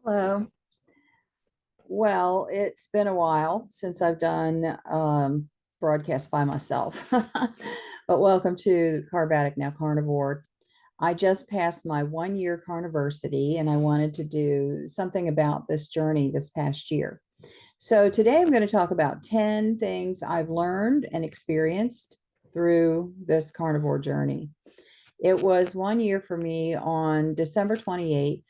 Hello. Well, it's been a while since I've done broadcast by myself, but welcome to Carb Addict, now Carnivore. I just passed my 1 year Carniversary and I wanted to do something about this journey this past year. So today I'm going to talk about 10 things I've learned and experienced through this carnivore journey. It was 1 year for me on December 28th,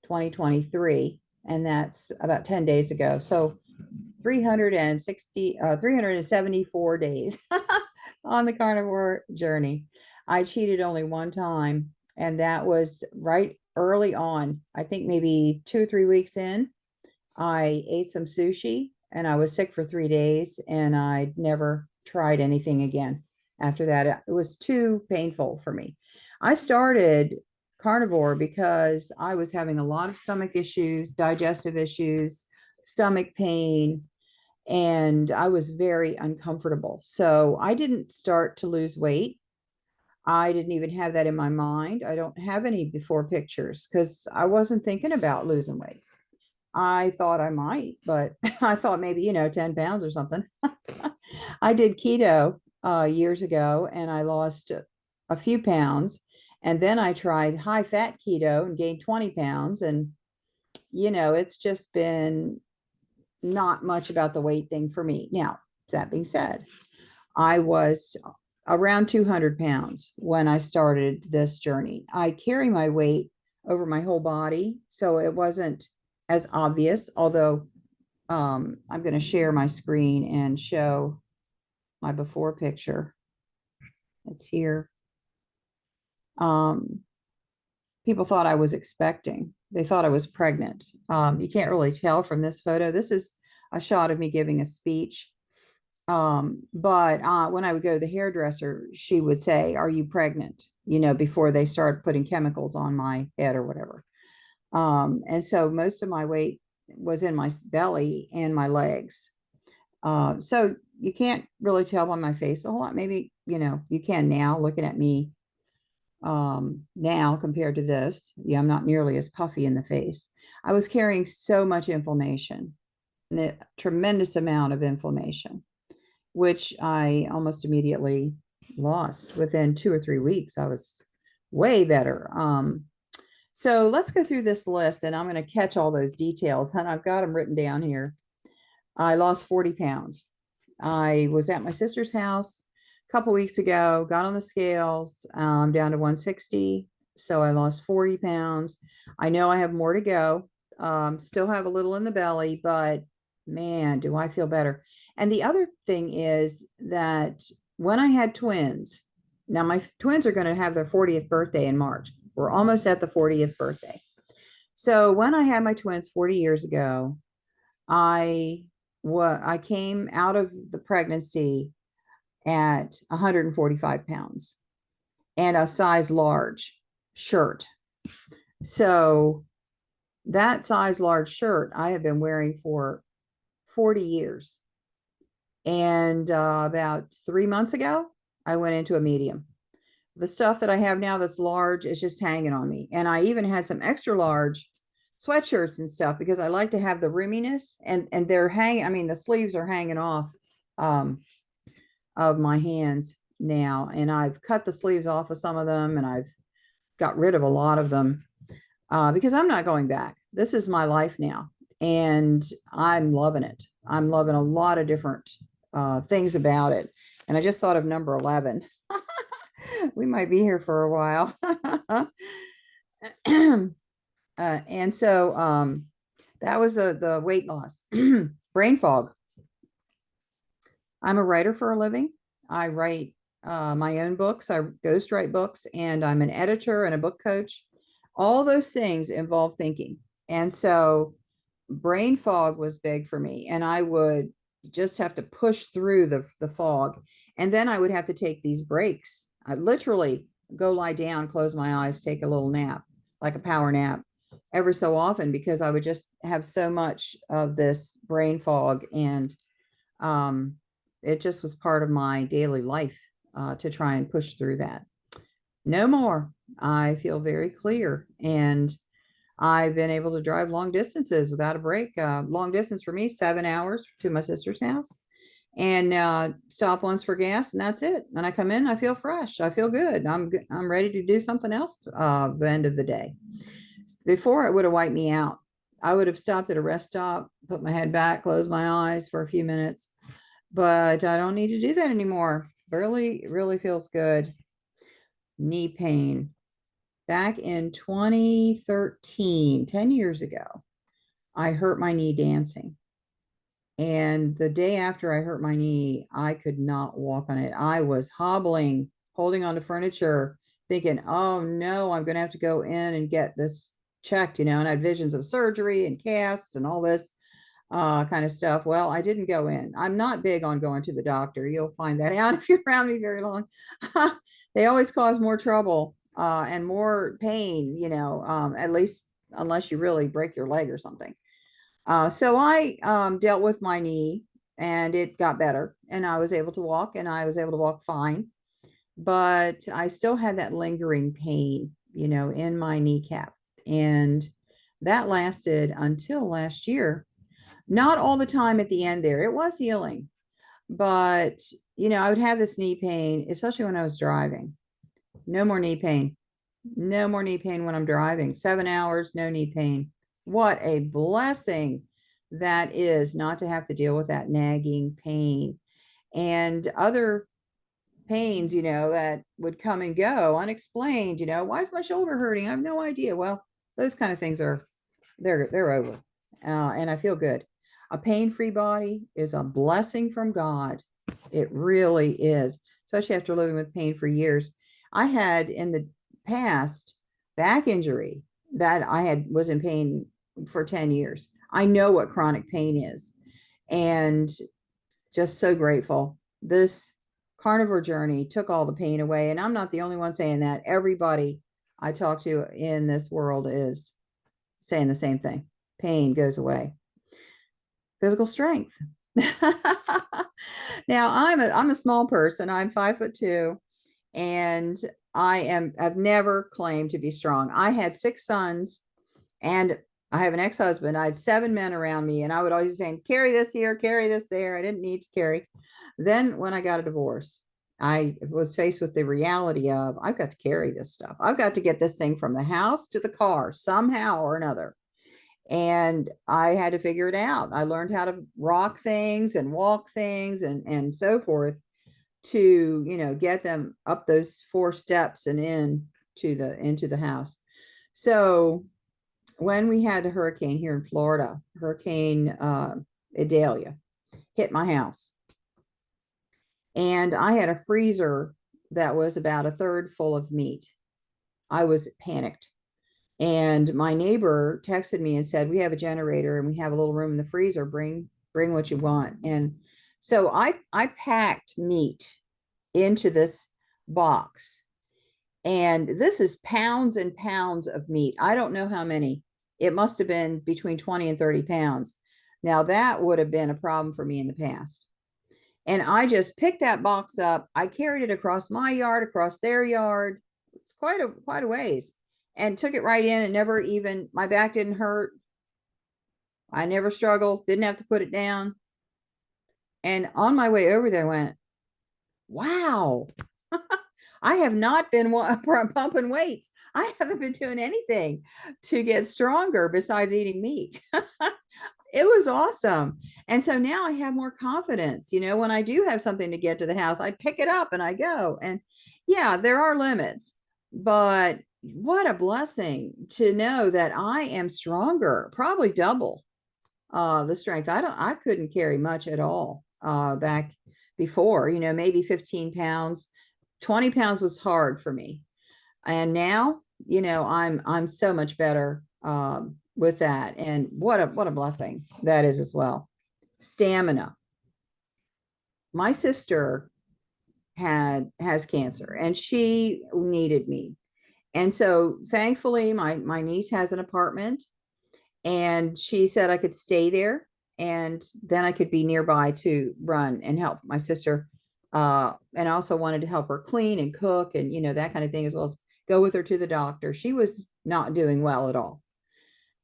2023, and that's about 10 days ago. So 374 days on the carnivore journey. I cheated only one time, and that was right early on. I think maybe 2 or 3 weeks in, I ate some sushi and I was sick for 3 days, and I never tried anything again. After that, it was too painful for me. I started carnivore because I was having a lot of stomach issues, digestive issues, stomach pain, and I was very uncomfortable. So I didn't start to lose weight. I didn't even have that in my mind. I don't have any before pictures because I wasn't thinking about losing weight. I thought I might, but I thought maybe, 10 pounds or something. I did keto years ago and I lost a few pounds. And then I tried high fat keto and gained 20 pounds. And, it's just been not much about the weight thing for me. Now, that being said, I was around 200 pounds when I started this journey. I carry my weight over my whole body, so it wasn't as obvious, although I'm going to share my screen and show my before picture. It's here. People thought I was expecting. They thought I was pregnant. You can't really tell from this photo. This is a shot of me giving a speech. But when I would go to the hairdresser, she would say, "Are you pregnant?" Before they start putting chemicals on my head or whatever. And so most of my weight was in my belly and my legs. So you can't really tell by my face a whole lot. Maybe, you can now looking at me now compared to this. Yeah, I'm not nearly as puffy in the face. I was carrying so much inflammation, and a tremendous amount of inflammation, which I almost immediately lost within 2 or 3 weeks. I was way better. So let's go through this list and I'm going to catch all those details, and I've got them written down here. I lost 40 pounds. I was at my sister's house a couple weeks ago, got on the scales, down to 160. So I lost 40 pounds. I know I have more to go. Still have a little in the belly, but man, do I feel better. And the other thing is that when I had twins, now my twins are going to have their 40th birthday in March. We're almost at the 40th birthday. So when I had my twins 40 years ago, I came out of the pregnancy at 145 pounds and a size large shirt. So that size large shirt I have been wearing for 40 years. And about 3 months ago, I went into a medium. The stuff that I have now that's large is just hanging on me. And I even had some extra large sweatshirts and stuff because I like to have the roominess, and they're hanging. I mean, the sleeves are hanging off of my hands now. And I've cut the sleeves off of some of them and I've got rid of a lot of them because I'm not going back. This is my life now. And I'm loving it. I'm loving a lot of different things about it. And I just thought of number 11. We might be here for a while. And so that was the weight loss. Brain fog. I'm a writer for a living. I write my own books. I ghostwrite books, and I'm an editor and a book coach. All those things involve thinking. And so brain fog was big for me. And I would just have to push through the fog. And then I would have to take these breaks. I literally go lie down, close my eyes, take a little nap, like a power nap every so often, because I would just have so much of this brain fog. And it just was part of my daily life to try and push through that. No more. I feel very clear. And I've been able to drive long distances without a break. Long distance for me, 7 hours to my sister's house, and stop once for gas, and that's it. And I come in, I feel fresh, I feel good. I'm ready to do something else the end of the day. Before, it would have wiped me out. I would have stopped at a rest stop, put my head back, closed my eyes for a few minutes, but I don't need to do that anymore. Really feels good. Knee pain. Back in 2013, 10 years ago, I hurt my knee dancing. And the day after I hurt my knee, I could not walk on it. I was hobbling, holding on to furniture, thinking, oh no, I'm going to have to go in and get this checked, and I had visions of surgery and casts and all this kind of stuff. Well, I didn't go in. I'm not big on going to the doctor. You'll find that out if you're around me very long. They always cause more trouble and more pain, at least unless you really break your leg or something. So I dealt with my knee, and it got better, and I was able to walk, and I was able to walk fine. But I still had that lingering pain, in my kneecap. And that lasted until last year. Not all the time at the end there. It was healing. But, I would have this knee pain, especially when I was driving. No more knee pain. No more knee pain when I'm driving. 7 hours, no knee pain. What a blessing that is, not to have to deal with that nagging pain and other pains, that would come and go unexplained. Why is my shoulder hurting? I have no idea. Well, those kind of things they're over. And I feel good. A pain-free body is a blessing from God. It really is, especially after living with pain for years. I had in the past back injury that was in pain for 10 years. I know what chronic pain is, and just so grateful. This carnivore journey took all the pain away, and I'm not the only one saying that. Everybody I talk to in this world is saying the same thing. Pain goes away. Physical strength. Now I'm a small person. I'm 5'2", and I've never claimed to be strong. I had 6 sons, and I have an ex-husband. I had 7 men around me, and I would always be saying, carry this here, carry this there. I didn't need to carry. Then when I got a divorce, I was faced with the reality of, I've got to carry this stuff. I've got to get this thing from the house to the car somehow or another. And I had to figure it out. I learned how to rock things and walk things and so forth to, get them up those 4 steps and into the house. So when we had a hurricane here in Florida, Hurricane Idalia hit my house. And I had a freezer that was about 1/3 full of meat. I was panicked. And my neighbor texted me and said, we have a generator and we have a little room in the freezer. Bring what you want. And so I packed meat into this box. And this is pounds and pounds of meat. I don't know how many. It must have been between 20 and 30 pounds. Now that would have been a problem for me in the past. And I just picked that box up. I carried it across my yard, across their yard. It's quite a ways, and took it right in, and my back didn't hurt. I never struggled, didn't have to put it down. And on my way over there, I went, wow, I have not been pumping weights. I haven't been doing anything to get stronger besides eating meat. It was awesome. And so now I have more confidence. When I do have something to get to the house, I pick it up and I go. And yeah, there are limits, but what a blessing to know that I am stronger, probably double the strength. I couldn't carry much at all back before, maybe 15 pounds. 20 pounds was hard for me. And now, I'm so much better with that. And what a blessing that is as well. Stamina. My sister has cancer, and she needed me. And so thankfully my niece has an apartment, and she said I could stay there, and then I could be nearby to run and help my sister. And I also wanted to help her clean and cook and, that kind of thing, as well as go with her to the doctor. She was not doing well at all.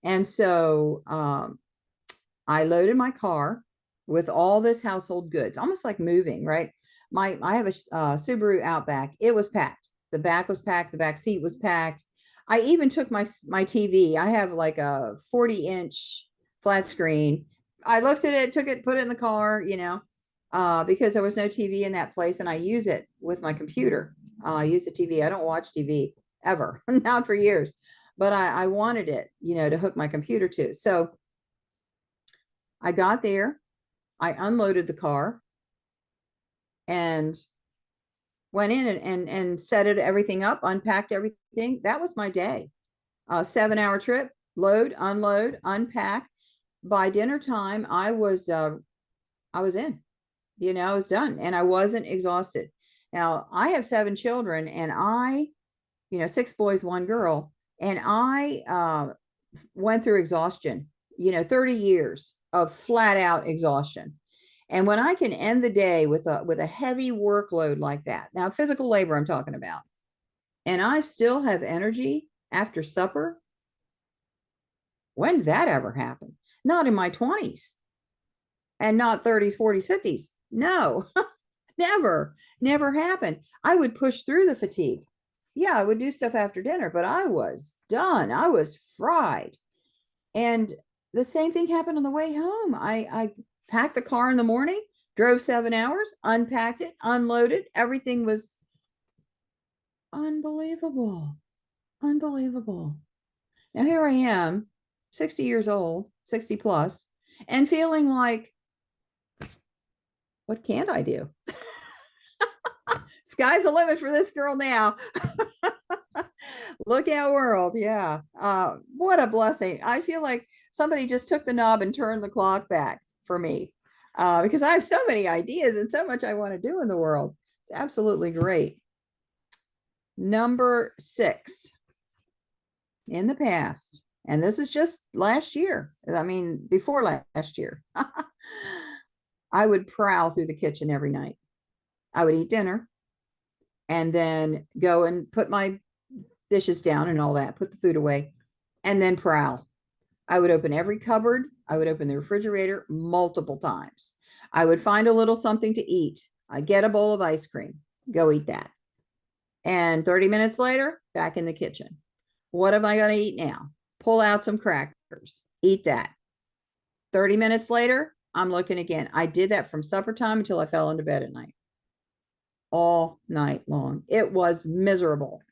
And so I loaded my car with all this household goods, almost like moving, right? I have a Subaru Outback. It was packed. The back was packed. The back seat was packed. I even took my TV. I have like a 40-inch flat screen. I lifted it, took it, put it in the car, because there was no TV in that place, and I use it with my computer. I use the TV. I don't watch TV ever, not for years, but I wanted it, to hook my computer to. So I got there, I unloaded the car and went in and set everything up, unpacked everything. That was my day. 7-hour trip, load, unload, unpack. By dinner time, I was in, I was done, and I wasn't exhausted. Now I have 7 children, and 6 boys, 1 girl, and I went through exhaustion, 30 years of flat out exhaustion. And when I can end the day with a heavy workload like that, now physical labor I'm talking about, and I still have energy after supper, when did that ever happen? Not in my 20s, and not 30s, 40s, 50s. No, never happened. I would push through the fatigue. Yeah, I would do stuff after dinner, but I was done. I was fried. And the same thing happened on the way home. I packed the car in the morning, drove 7 hours, unpacked it, unloaded. Everything was unbelievable. Unbelievable. Now here I am, 60 years old, 60 plus, and feeling like, what can't I do? Sky's the limit for this girl now. Look out, world. Yeah. What a blessing. I feel like somebody just took the knob and turned the clock back for me, because I have so many ideas and so much I want to do in the world. It's absolutely great. Number 6, in the past, and this is just last year, before last year, I would prowl through the kitchen every night. I would eat dinner and then go and put my dishes down and all that, put the food away, and then prowl. I would open every cupboard. I would open the refrigerator multiple times. I would find a little something to eat. I'd get a bowl of ice cream, go eat that. And 30 minutes later, back in the kitchen. What am I going to eat now? Pull out some crackers, eat that. 30 minutes later, I'm looking again. I did that from supper time until I fell into bed at night. All night long. It was miserable.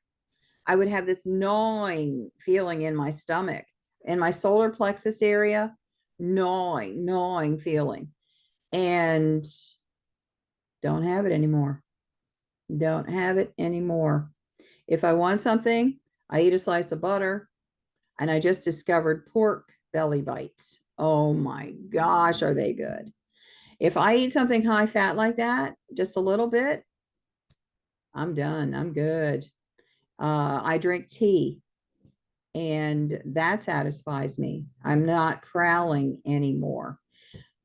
I would have this gnawing feeling in my stomach, in my solar plexus area, gnawing feeling. And don't have it anymore. Don't have it anymore. If I want something, I eat a slice of butter, and I just discovered pork belly bites. Oh my gosh, are they good? If I eat something high fat like that, just a little bit, I'm done. I'm good. I drink tea, and that satisfies me. I'm not prowling anymore.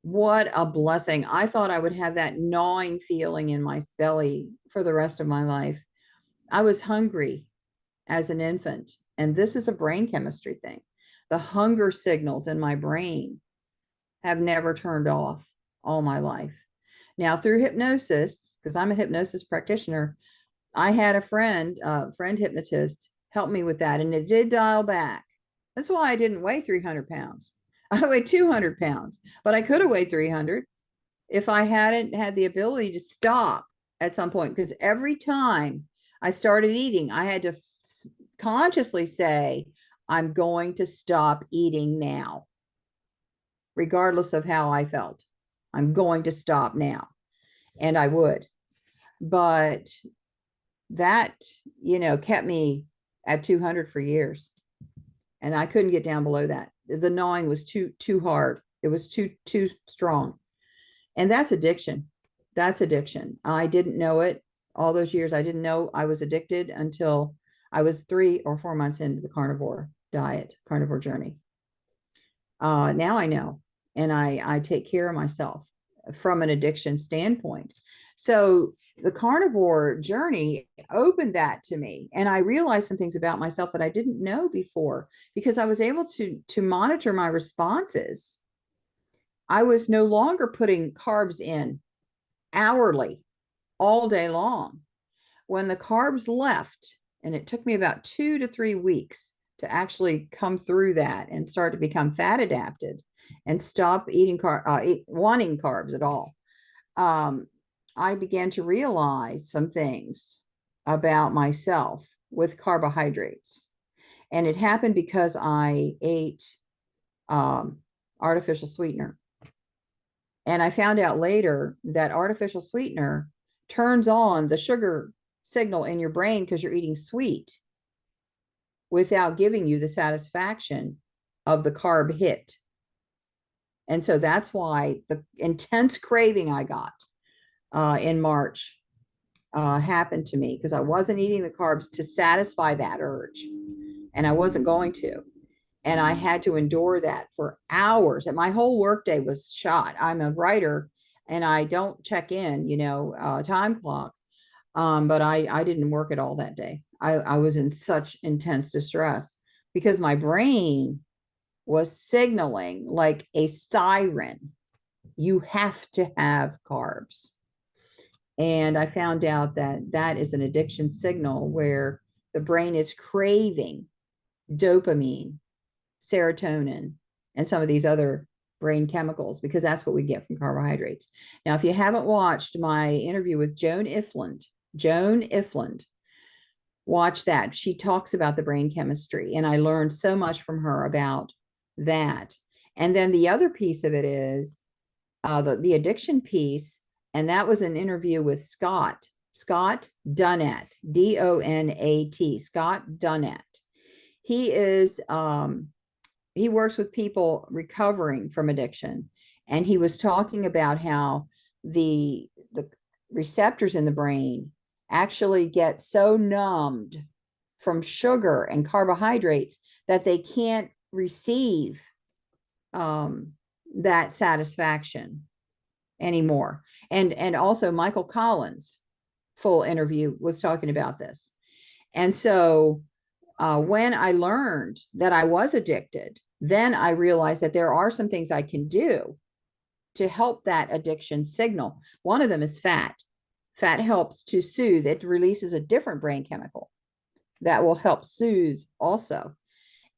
What a blessing. I thought I would have that gnawing feeling in my belly for the rest of my life. I was hungry as an infant, and this is a brain chemistry thing. The hunger signals in my brain have never turned off all my life. Now, through hypnosis, because I'm a hypnosis practitioner, I had a friend hypnotist, help me with that, and it did dial back. That's why I didn't weigh 300 pounds. I weighed 200 pounds, but I could have weighed 300 if I hadn't had the ability to stop at some point, because every time I started eating, I had to consciously say, I'm going to stop eating now, regardless of how I felt. I'm going to stop now. And I would. But that, kept me at 200 for years. And I couldn't get down below that. The gnawing was too hard. It was too strong. And that's addiction. That's addiction. I didn't know it all those years. I didn't know I was addicted until I was 3 or 4 months into the carnivore diet, carnivore journey. Now I know, and I take care of myself from an addiction standpoint. So the carnivore journey opened that to me. And I realized some things about myself that I didn't know before, because I was able to monitor my responses. I was no longer putting carbs in hourly all day long. When the carbs left, and it took me about 2 to 3 weeks to actually come through that and start to become fat adapted and stop wanting carbs at all. I began to realize some things about myself with carbohydrates. And it happened because I ate artificial sweetener. And I found out later that artificial sweetener turns on the sugar signal in your brain because you're eating sweet without giving you the satisfaction of the carb hit. And so that's why the intense craving I got in March happened to me, because I wasn't eating the carbs to satisfy that urge, and I wasn't going to. And I had to endure that for hours. And my whole workday was shot. I'm a writer and I don't check in, time clock. But I didn't work at all that day. I was in such intense distress because my brain was signaling like a siren. You have to have carbs. And I found out that that is an addiction signal where the brain is craving dopamine, serotonin, and some of these other brain chemicals, because that's what we get from carbohydrates. Now, if you haven't watched my interview with Joan Ifland, watch that. She talks about the brain chemistry, and I learned so much from her about that. And then the other piece of it is the addiction piece, and that was an interview with Scott Donat, Donat, Scott Donat. He is he works with people recovering from addiction, and he was talking about how the receptors in the brain actually get so numbed from sugar and carbohydrates that they can't receive that satisfaction anymore. And also Michael Collins' full interview was talking about this. And so when I learned that I was addicted, then I realized that there are some things I can do to help that addiction signal. One of them is fat. Fat helps to soothe. It releases a different brain chemical that will help soothe also.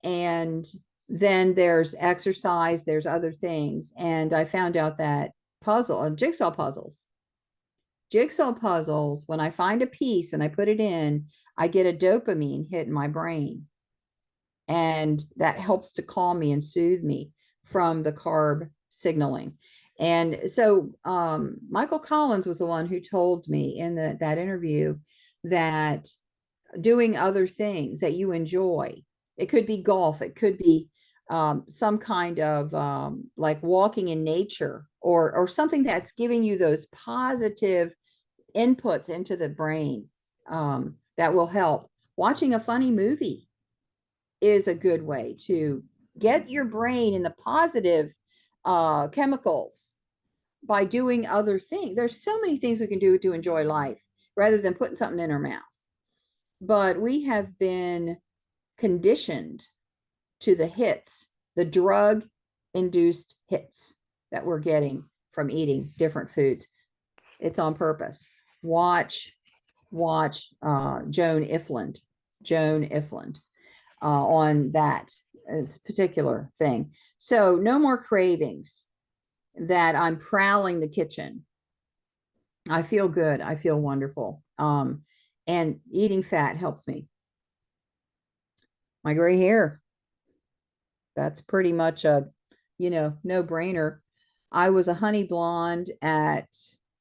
And then there's exercise, there's other things. And I found out that jigsaw puzzles, when I find a piece and I put it in, I get a dopamine hit in my brain. And that helps to calm me and soothe me from the carb signaling. And so Michael Collins was the one who told me in that interview that doing other things that you enjoy, it could be golf, it could be some kind of like walking in nature, or something that's giving you those positive inputs into the brain that will help. Watching a funny movie is a good way to get your brain in the positive chemicals by doing other things. There's so many things we can do to enjoy life rather than putting something in our mouth. But we have been conditioned to the hits, the drug-induced hits that we're getting from eating different foods. It's on purpose. Watch Joan Ifland on that particular thing. So no more cravings that I'm prowling the kitchen. I feel good. I feel wonderful. And eating fat helps me. My gray hair, that's pretty much a, no-brainer. I was a honey blonde at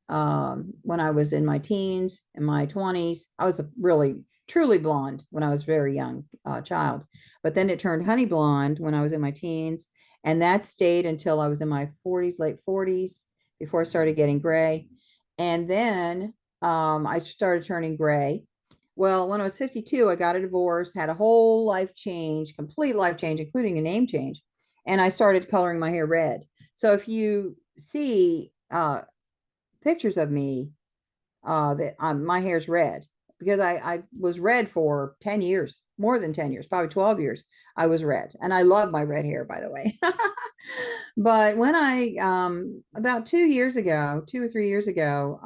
when I was in my teens and my 20s. I was a really truly blonde when I was very young child, but then it turned honey blonde when I was in my teens, and that stayed until I was in my 40s, late 40s, before I started getting gray. And then I started turning gray. Well, when I was 52, I got a divorce, had a whole life change, complete life change, including a name change. And I started coloring my hair red. So if you see pictures of me that my hair's red because I was red for 10 years, more than 10 years, probably 12 years. I was red, and I love my red hair, by the way. But when I, about 2 years ago, 2 or 3 years ago,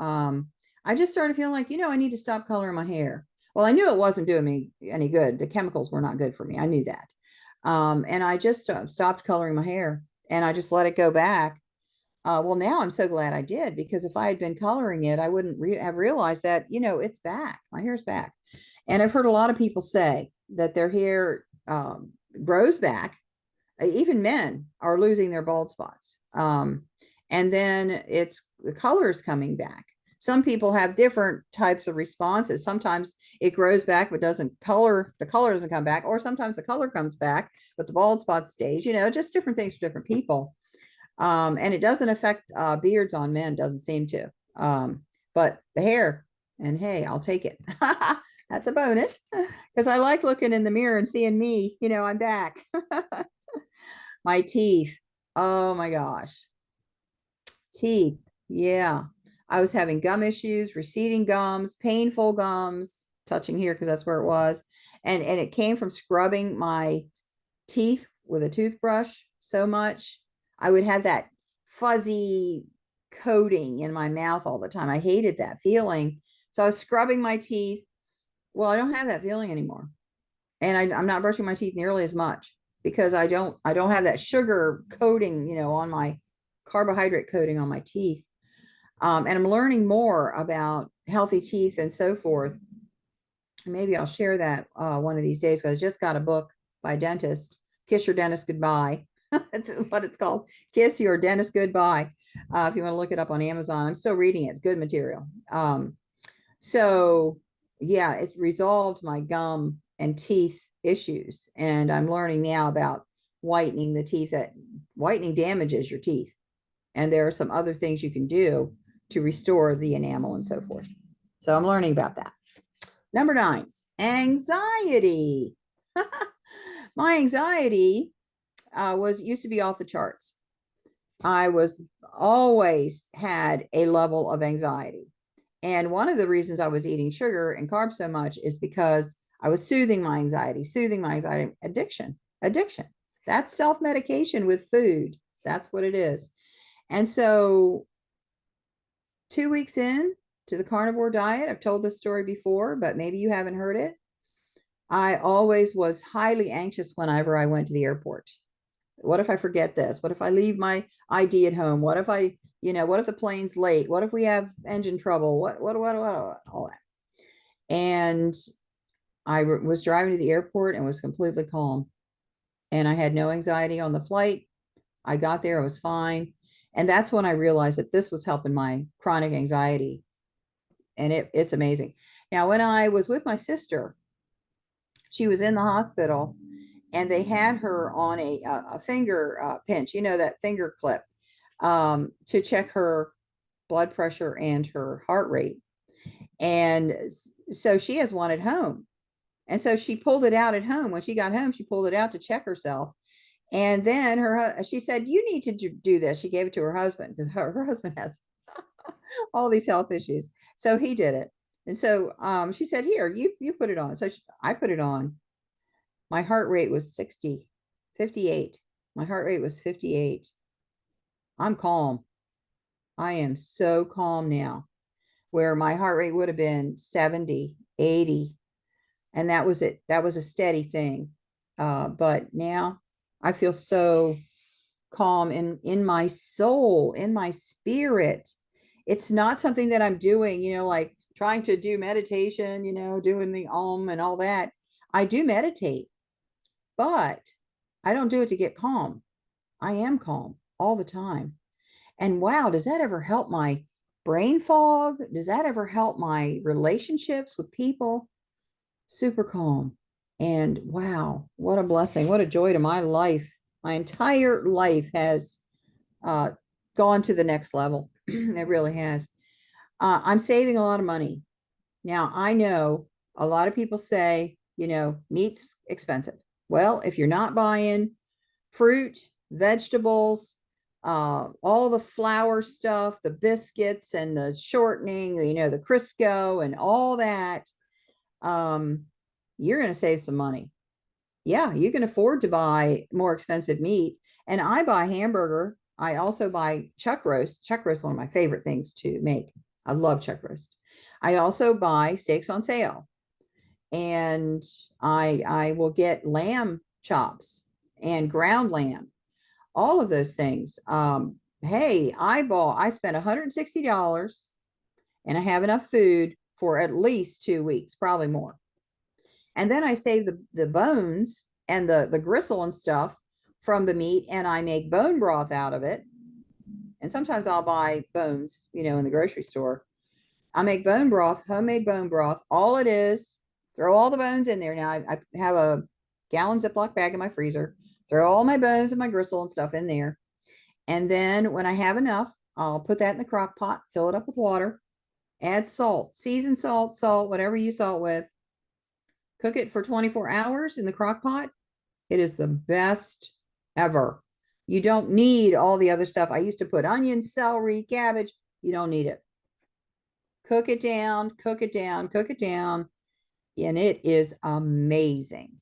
I just started feeling like, I need to stop coloring my hair. Well, I knew it wasn't doing me any good. The chemicals were not good for me. I knew that. And I just stopped coloring my hair, and I just let it go back. Well, now I'm so glad I did, because if I had been coloring it, I wouldn't have realized that, it's back. My hair's back. And I've heard a lot of people say that their hair grows back. Even men are losing their bald spots. And then the color is coming back. Some people have different types of responses. Sometimes it grows back, but the color doesn't come back. Or sometimes the color comes back, but the bald spot stays, just different things for different people. And it doesn't affect beards on men, doesn't seem to. But the hair, and hey, I'll take it. That's a bonus, because I like looking in the mirror and seeing me, I'm back. My teeth. Oh my gosh. Teeth. Yeah. I was having gum issues, receding gums, painful gums, touching here because that's where it was. And it came from scrubbing my teeth with a toothbrush so much. I would have that fuzzy coating in my mouth all the time. I hated that feeling. So I was scrubbing my teeth. Well, I don't have that feeling anymore. And I'm not brushing my teeth nearly as much, because I don't have that sugar coating, on my carbohydrate coating on my teeth. And I'm learning more about healthy teeth and so forth. Maybe I'll share that one of these days. I just got a book by a dentist, Kiss Your Dentist Goodbye. That's what it's called. Kiss Your Dentist Goodbye. If you want to look it up on Amazon, I'm still reading it. It's good material. So yeah, it's resolved my gum and teeth issues. And I'm learning now about whitening the teeth. That whitening damages your teeth. And there are some other things you can do to restore the enamel and so forth. So I'm learning about that. Number 9, anxiety. My anxiety used to be off the charts. I always had a level of anxiety. And one of the reasons I was eating sugar and carbs so much is because I was soothing my anxiety. Addiction. That's self-medication with food. That's what it is. And so 2 weeks in to the carnivore diet, I've told this story before, but maybe you haven't heard it. I always was highly anxious whenever I went to the airport. What if I forget this? What if I leave my ID at home? What if what if the plane's late? What if we have engine trouble? What, all that. And I was driving to the airport and was completely calm. And I had no anxiety on the flight. I got there, I was fine. And that's when I realized that this was helping my chronic anxiety. And it's amazing. Now, when I was with my sister, she was in the hospital, and they had her on a finger pinch, that finger clip, to check her blood pressure and her heart rate. And so she has one at home. And so she pulled it out at home. When she got home, she pulled it out to check herself. And then she said, you need to do this. She gave it to her husband, because her husband has all these health issues. So he did it. And so she said, here, you put it on. So I put it on. My heart rate was 58. My heart rate was 58. I'm calm. I am so calm now, where my heart rate would have been 70, 80. And that was it. That was a steady thing. But now I feel so calm in my soul, in my spirit. It's not something that I'm doing, like trying to do meditation, doing the Om and all that. I do meditate, but I don't do it to get calm. I am calm all the time. And wow, does that ever help my brain fog? Does that ever help my relationships with people? Super calm. And wow, what a blessing. What a joy to my life. My entire life has gone to the next level. It really has. I'm saving a lot of money. Now, I know a lot of people say, meat's expensive. Well, if you're not buying fruit, vegetables, all the flour stuff, the biscuits and the shortening, the Crisco and all that, you're going to save some money. Yeah, you can afford to buy more expensive meat. And I buy hamburger. I also buy chuck roast. Chuck roast is one of my favorite things to make. I love chuck roast. I also buy steaks on sale. And I will get lamb chops and ground lamb, all of those things. Hey, I spent $160 and I have enough food for at least 2 weeks, probably more. And then I save the bones and the gristle and stuff from the meat, and I make bone broth out of it. And sometimes I'll buy bones, in the grocery store. I make bone broth, homemade bone broth. All it is, throw all the bones in there. Now I have a gallon Ziploc bag in my freezer. Throw all my bones and my gristle and stuff in there. And then when I have enough, I'll put that in the crock pot, fill it up with water, add salt, seasoned salt, whatever you salt with. Cook it for 24 hours in the crock pot. It is the best ever. You don't need all the other stuff. I used to put onions, celery, cabbage. You don't need it. Cook it down, cook it down, cook it down. And it is amazing.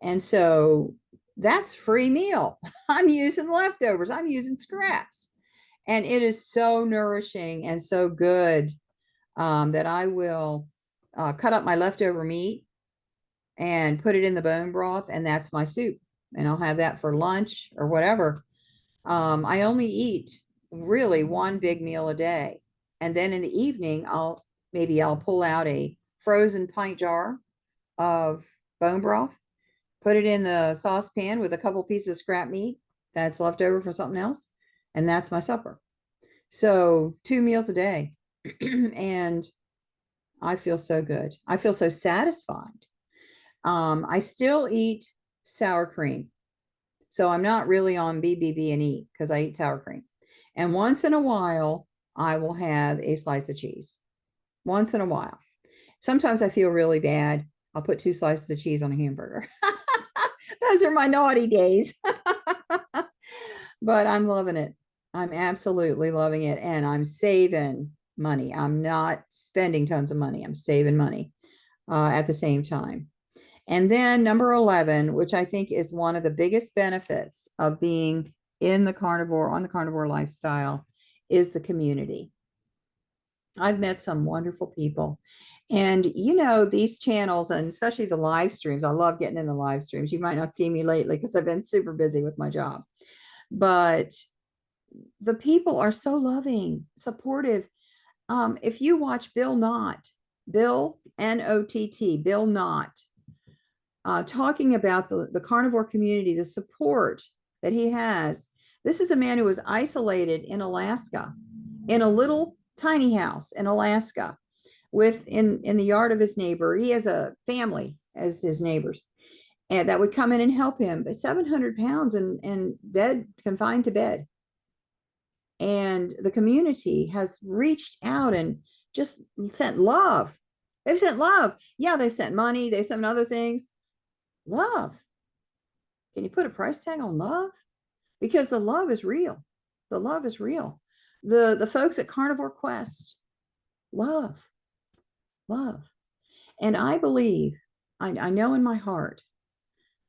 And so that's free meal. I'm using leftovers. I'm using scraps. And it is so nourishing and so good that I will cut up my leftover meat and put it in the bone broth, and that's my soup. And I'll have that for lunch or whatever. I only eat really one big meal a day. And then in the evening, I'll pull out a frozen pint jar of bone broth, put it in the saucepan with a couple pieces of scrap meat that's left over from something else. And that's my supper. So 2 meals a day. And I feel so good. I feel so satisfied. I still eat sour cream. So I'm not really on BBB and E because I eat sour cream. And once in a while, I will have a slice of cheese. Once in a while. Sometimes I feel really bad. I'll put 2 slices of cheese on a hamburger. Those are my naughty days. But I'm loving it. I'm absolutely loving it. And I'm saving money. I'm not spending tons of money. I'm saving money at the same time. And then number 11, which I think is one of the biggest benefits of being on the carnivore lifestyle, is the community. I've met some wonderful people. And these channels, and especially the live streams, I love getting in the live streams. You might not see me lately because I've been super busy with my job. But the people are so loving, supportive. If you watch Bill Knott, Bill, N-O-T-T, Bill Knott, talking about the carnivore community, the support that he has. This is a man who was isolated in Alaska, in a little tiny house in Alaska, in the yard of his neighbor. He has a family as his neighbors, and that would come in and help him. But 700 pounds and confined to bed. And the community has reached out and just sent love. They've sent love. Yeah, they've sent money. They've sent other things. Love. Can you put a price tag on love? Because the love is real. The love is real. The folks at Carnivore Quest, love. And I believe, I know in my heart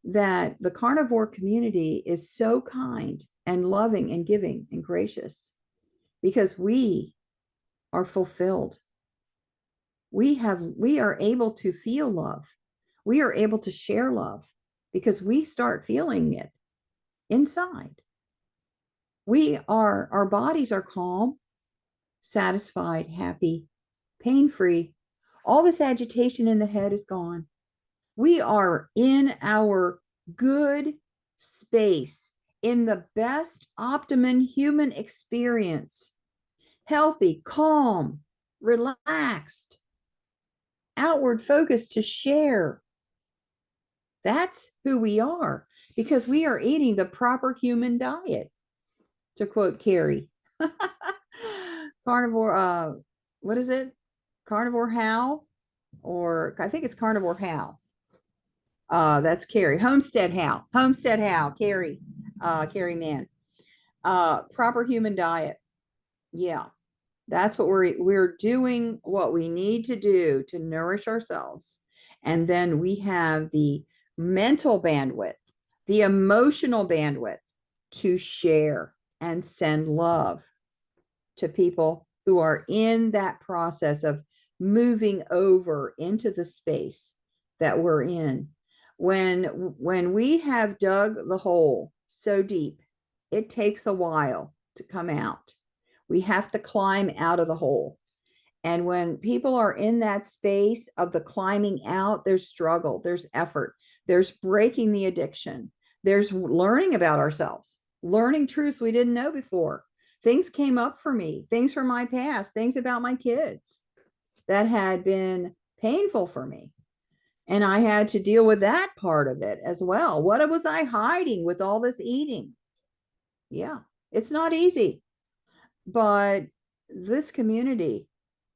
that the carnivore community is so kind and loving and giving and gracious because we are fulfilled. We are able to feel love. We are able to share love because we start feeling it inside. Our bodies are calm, satisfied, happy, pain-free. All this agitation in the head is gone. We are in our good space, in the best optimum human experience. Healthy, calm, relaxed, outward focused to share. That's who we are because we are eating the proper human diet, to quote Carrie. Carnivore, what is it? Carnivore How? Or I think it's Carnivore How. That's Carrie. Homestead How, Carrie Mann. Proper human diet. Yeah. That's what we're doing what we need to do to nourish ourselves. And then we have the mental bandwidth, the emotional bandwidth to share and send love to people who are in that process of moving over into the space that we're in. When we have dug the hole so deep, it takes a while to come out. We have to climb out of the hole. And when people are in that space of the climbing out, there's struggle, there's effort, there's breaking the addiction, there's learning about ourselves, learning truths we didn't know before. Things came up for me, things from my past, things about my kids that had been painful for me. And I had to deal with that part of it as well. What was I hiding with all this eating? Yeah, it's not easy. But this community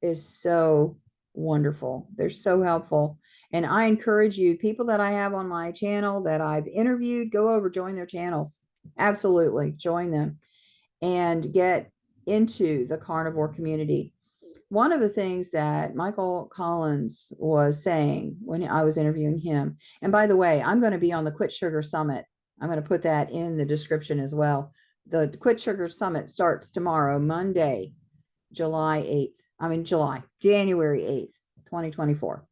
is so wonderful. They're so helpful. And I encourage you, people that I have on my channel that I've interviewed, go over, join their channels. Absolutely. Join them and get into the carnivore community. One of the things that Michael Collins was saying when I was interviewing him, and by the way, I'm going to be on the Quit Sugar Summit. I'm going to put that in the description as well. The Quit Sugar Summit starts tomorrow, Monday, January 8th, 2024.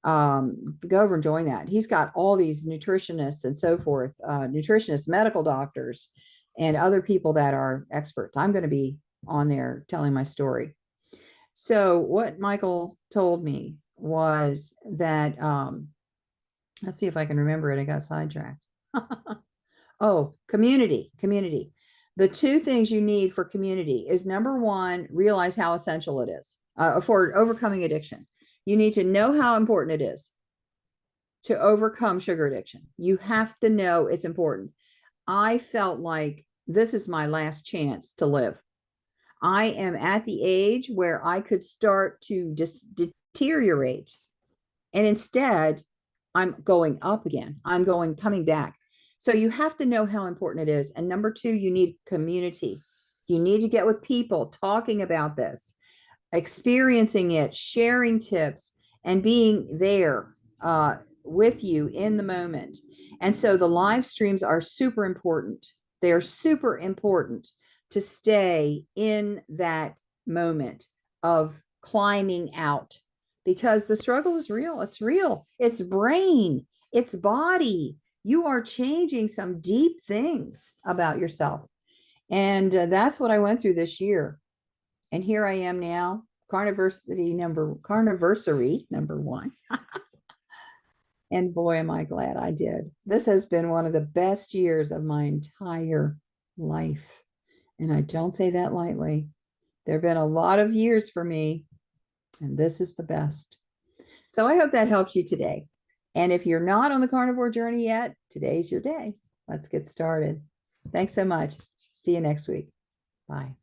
Go over and join that. He's got all these nutritionists and so forth, nutritionists, medical doctors, and other people that are experts. I'm going to be on there telling my story. So what Michael told me was that, let's see if I can remember it. I got sidetracked. Oh, community. The two things you need for community is, number one, realize how essential it is for overcoming addiction. You need to know how important it is to overcome sugar addiction. You have to know it's important. I felt like this is my last chance to live. I am at the age where I could start to just deteriorate. And instead, I'm going up again. Coming back. So you have to know how important it is. And number two, you need community. You need to get with people talking about this, experiencing it, sharing tips, and being there with you in the moment. And so the live streams are super important. They are super important to stay in that moment of climbing out, because the struggle is real. It's real. It's brain, it's body. You are changing some deep things about yourself. And that's what I went through this year. And here I am now, Carniversary number 1. And boy, am I glad I did. This has been one of the best years of my entire life. And I don't say that lightly. There have been a lot of years for me, and this is the best. So I hope that helps you today. And if you're not on the carnivore journey yet, today's your day. Let's get started. Thanks so much. See you next week. Bye.